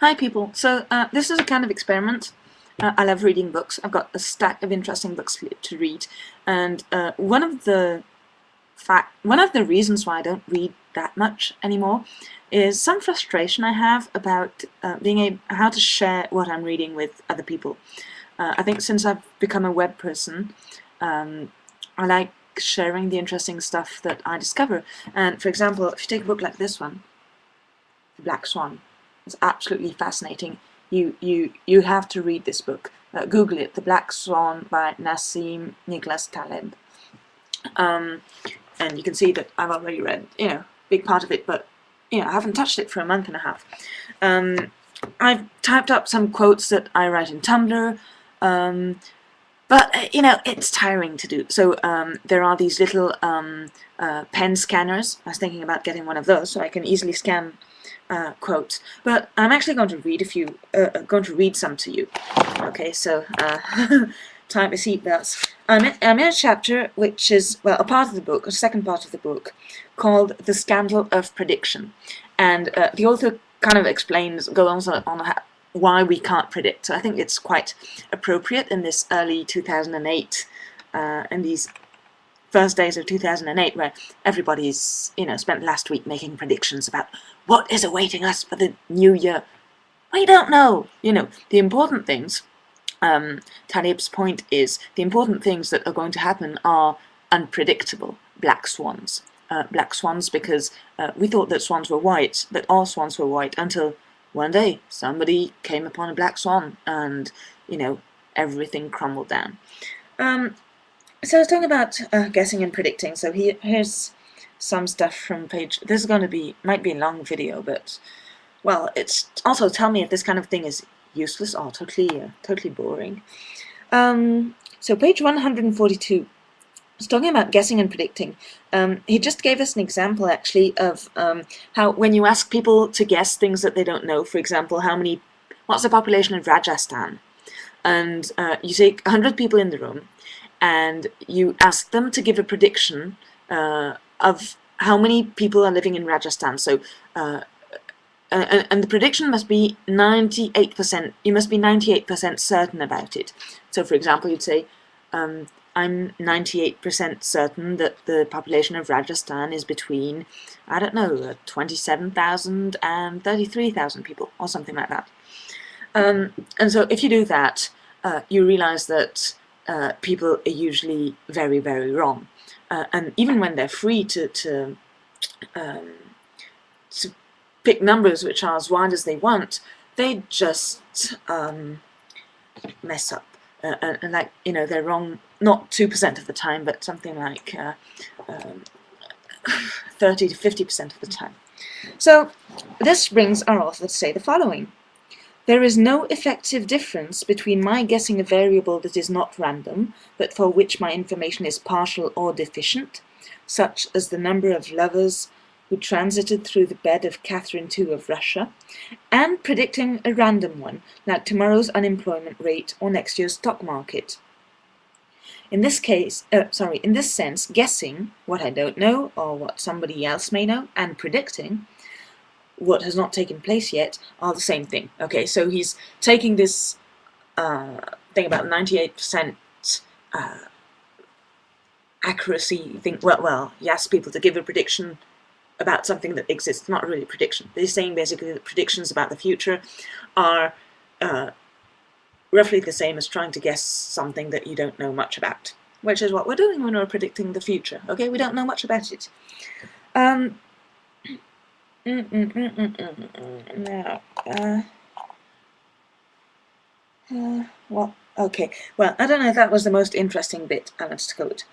Hi people, so this is a kind of experiment. I love reading books. I've got a stack of interesting books to read, and one of the reasons why I don't read that much anymore is some frustration I have about how to share what I'm reading with other people. I think since I've become a web person, I like sharing the interesting stuff that I discover. And for example, if you take a book like this one, The Black Swan, it's absolutely fascinating. You have to read this book. Google it, The Black Swan by Nassim Nicholas Taleb. And you can see that I've already read, a big part of it, but I haven't touched it for a month and a half. I've typed up some quotes that I write in Tumblr, but it's tiring to do. So there are these little pen scanners. I was thinking about getting one of those so I can easily scan quotes, but I'm actually going to read some to you. Okay, so time to seatbelts. I'm in a chapter which is, well, a part of the book, a second part of the book, called The Scandal of Prediction, and the author kind of goes on why we can't predict. So I think it's quite appropriate in this early 2008, in these first days of 2008, where everybody's, spent last week making predictions about what is awaiting us for the new year. We don't know. The important things, Taleb's point is, the important things that are going to happen are unpredictable black swans. Black swans because we thought that swans were white, that all swans were white, until one day somebody came upon a black swan and, everything crumbled down. So I was talking about guessing and predicting. So here's some stuff from page. This is going to might be a long video, but well, it's also tell me if this kind of thing is useless or totally boring. So page 142. I was talking about guessing and predicting. He just gave us an example actually of how when you ask people to guess things that they don't know, for example, what's the population of Rajasthan, and you take 100 people in the room and you ask them to give a prediction of how many people are living in Rajasthan. So, and the prediction must be 98%. You must be 98% certain about it. So, for example, you'd say, I'm 98% certain that the population of Rajasthan is between, I don't know, 27,000 and 33,000 people, or something like that. And so, if you do that, you realize that people are usually very, very wrong, and even when they're free to pick numbers which are as wide as they want, they just mess up, and like they're wrong not 2% of the time, but something like 30 to 50% of the time. So this brings our author to say the following. There is no effective difference between my guessing a variable that is not random, but for which my information is partial or deficient, such as the number of lovers who transited through the bed of Catherine II of Russia, and predicting a random one, like tomorrow's unemployment rate or next year's stock market. In this sense, guessing what I don't know or what somebody else may know, and predicting what has not taken place yet are the same thing. Okay, so he's taking this thing about 98% accuracy thing. Well, he asks people to give a prediction about something that exists, not really a prediction. But he's saying basically that predictions about the future are roughly the same as trying to guess something that you don't know much about, which is what we're doing when we're predicting the future. Okay, we don't know much about it. Well, okay. Well, I don't know if that was the most interesting bit. Let's quote.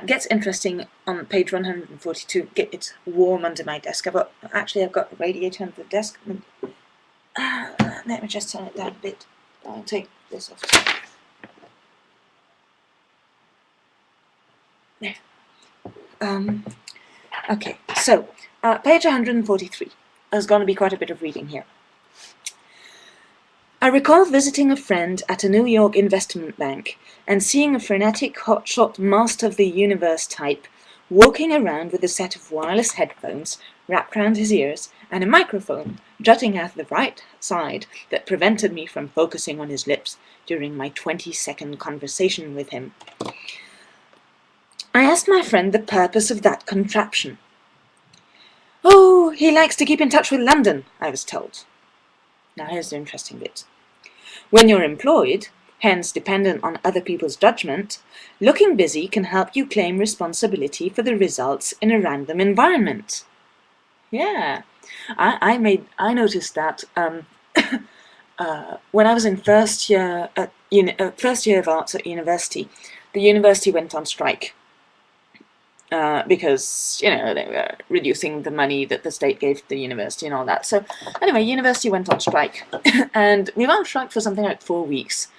Gets interesting on page 142. It's warm under my desk. I've got a radiator under the desk. Let me just turn it down a bit. I'll take this off. There. Okay, so page 143. There's going to be quite a bit of reading here. I recall visiting a friend at a New York investment bank and seeing a frenetic hotshot master of the universe type walking around with a set of wireless headphones wrapped round his ears and a microphone jutting out the right side that prevented me from focusing on his lips during my 20-second conversation with him. I asked my friend the purpose of that contraption. "Oh, he likes to keep in touch with London," I was told. Now here's the interesting bit. When you're employed, hence dependent on other people's judgment, looking busy can help you claim responsibility for the results in a random environment. Yeah, I noticed that when I was in first year of arts at university. The university went on strike because they were reducing the money that the state gave to the university and all that. So anyway, university went on strike, and we went on strike for something like 4 weeks.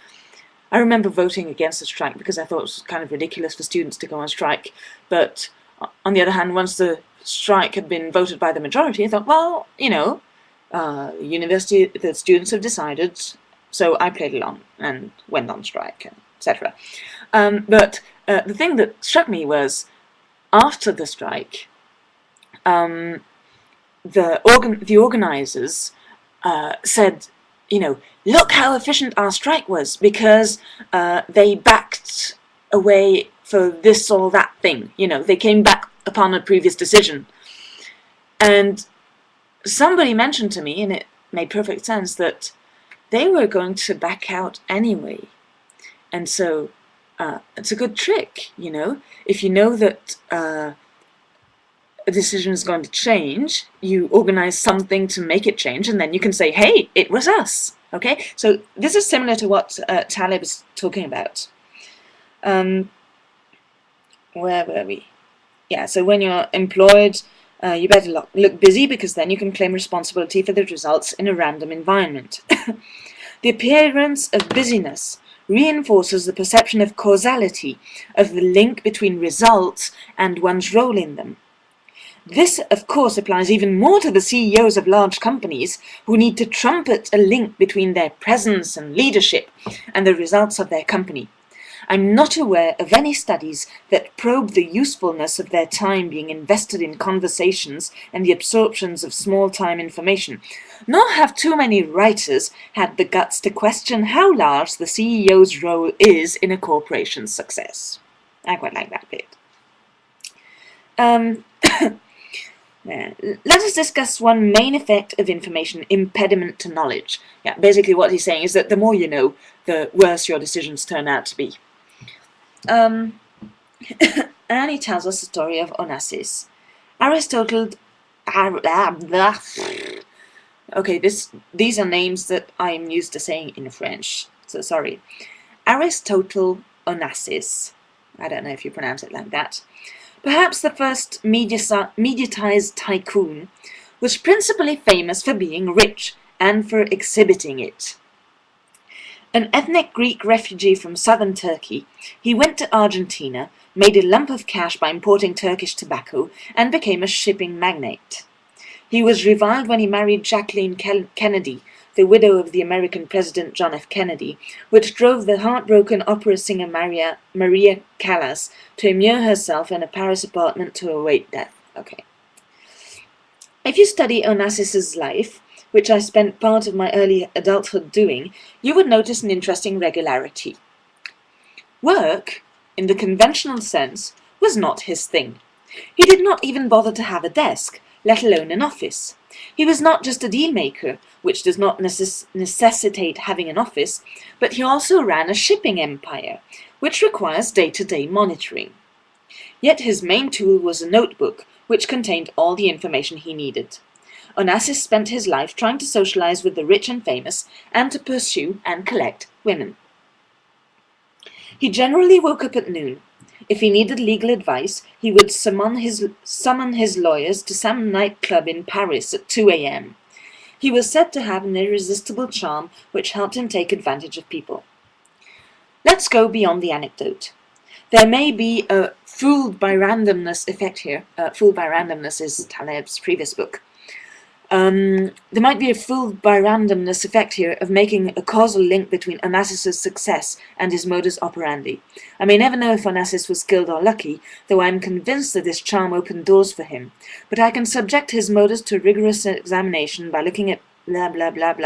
I remember voting against the strike because I thought it was kind of ridiculous for students to go on strike. But on the other hand, once the strike had been voted by the majority, I thought, well, university, the students have decided, so I played along and went on strike, etc. But the thing that struck me was, after the strike, the organizers said, look how efficient our strike was, because they backed away for this or that thing. They came back upon a previous decision. And somebody mentioned to me, and it made perfect sense, that they were going to back out anyway. And so it's a good trick, if you know that a decision is going to change, you organize something to make it change, and then you can say, hey, it was us. Okay, so this is similar to what Taleb is talking about. Where were we? Yeah, so when you're employed, you better look busy, because then you can claim responsibility for the results in a random environment. The appearance of busyness reinforces the perception of causality, of the link between results and one's role in them. This, of course, applies even more to the CEOs of large companies, who need to trumpet a link between their presence and leadership and the results of their company. I'm not aware of any studies that probe the usefulness of their time being invested in conversations and the absorptions of small-time information, nor have too many writers had the guts to question how large the CEO's role is in a corporation's success. I quite like that bit. Let us discuss one main effect of information, impediment to knowledge. Yeah, basically what he's saying is that the more you know, the worse your decisions turn out to be. And he tells us the story of Onassis. Aristotle... Okay, these are names that I'm used to saying in French, so sorry. Aristotle Onassis. I don't know if you pronounce it like that. Perhaps the first mediatized tycoon, was principally famous for being rich and for exhibiting it. An ethnic Greek refugee from southern Turkey, he went to Argentina, made a lump of cash by importing Turkish tobacco, and became a shipping magnate. He was reviled when he married Jacqueline Kennedy, the widow of the American President John F. Kennedy, which drove the heartbroken opera singer Maria Callas to immure herself in a Paris apartment to await death. Okay. If you study Onassis's life, which I spent part of my early adulthood doing, you would notice an interesting regularity. Work, in the conventional sense, was not his thing. He did not even bother to have a desk, let alone an office. He was not just a deal maker, which does not necessitate having an office, but he also ran a shipping empire, which requires day-to-day monitoring. Yet his main tool was a notebook, which contained all the information he needed. Onassis spent his life trying to socialize with the rich and famous, and to pursue and collect women. He generally woke up at noon. If he needed legal advice, he would summon his lawyers to some nightclub in Paris at 2 a.m. He was said to have an irresistible charm which helped him take advantage of people. Let's go beyond the anecdote. There may be a fooled by randomness effect here. Fooled by randomness is Taleb's previous book. There might be a fooled by randomness effect here of making a causal link between Onassis' success and his modus operandi. I may never know if Onassis was skilled or lucky, though I am convinced that this charm opened doors for him. But I can subject his modus to rigorous examination by looking at blah blah blah blah